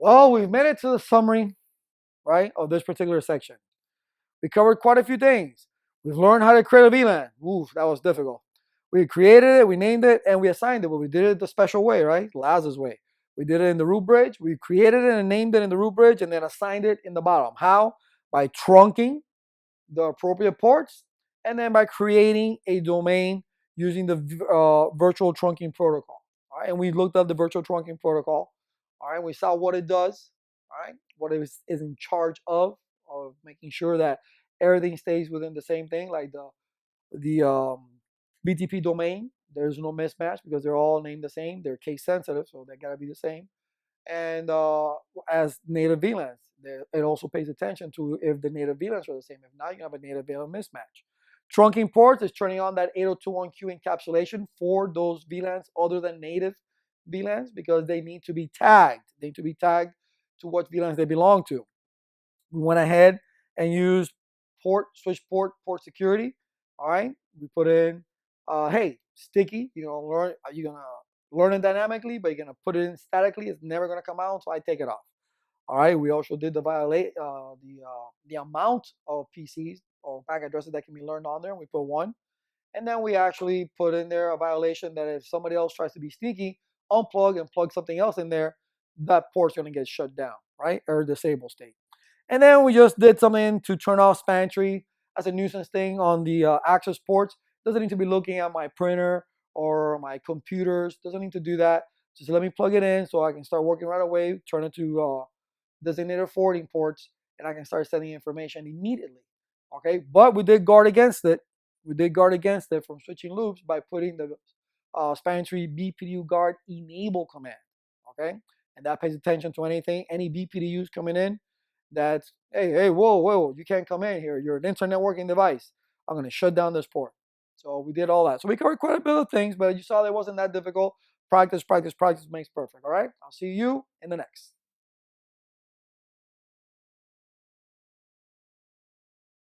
Well, we've made it to the summary, right, of this particular section. We covered quite a few things. We've learned how to create a VLAN. Oof, that was difficult. We created it, we named it, and we assigned it, but we did it the special way, right? Laz's way. We did it in the root bridge. We created it and named it in the root bridge and then assigned it in the bottom. How? By trunking the appropriate ports and then by creating a domain using the virtual trunking protocol. All right, and we looked up the virtual trunking protocol. All right, we saw what it does. All right, what it is in charge of making sure that everything stays within the same thing, like the BTP domain. There's no mismatch because they're all named the same. They're case sensitive, so they gotta be the same. And as native VLANs, it also pays attention to if the native VLANs are the same. If not, you have a native VLAN mismatch. Trunking ports is turning on that 8021Q encapsulation for those VLANs other than native VLANs because they need to be tagged. They need to be tagged to what VLANs they belong to. We went ahead and used port security. All right, we put in, hey, sticky. You're gonna learn it dynamically, but you're gonna put it in statically. It's never gonna come out until I take it off. All right, we also did the amount of PCs or MAC addresses that can be learned on there. We put one, and then we actually put in there a violation that if somebody else tries to be sneaky, unplug and plug something else in there, that port's gonna get shut down, right, or disabled state. And then we just did something to turn off span tree as a nuisance thing on the access ports. Doesn't need to be looking at my printer or my computers. Doesn't need to do that. Just let me plug it in so I can start working right away, turn it to designated forwarding ports, and I can start sending information immediately. Okay, but we did guard against it. We did guard against it from switching loops by putting the span tree BPDU guard enable command. Okay, and that pays attention to anything, any BPDUs coming in that's, hey, whoa, you can't come in here. You're an internet working device. I'm going to shut down this port. So we did all that. So we covered quite a bit of things, but you saw that it wasn't that difficult. Practice makes perfect. All right. I'll see you in the next.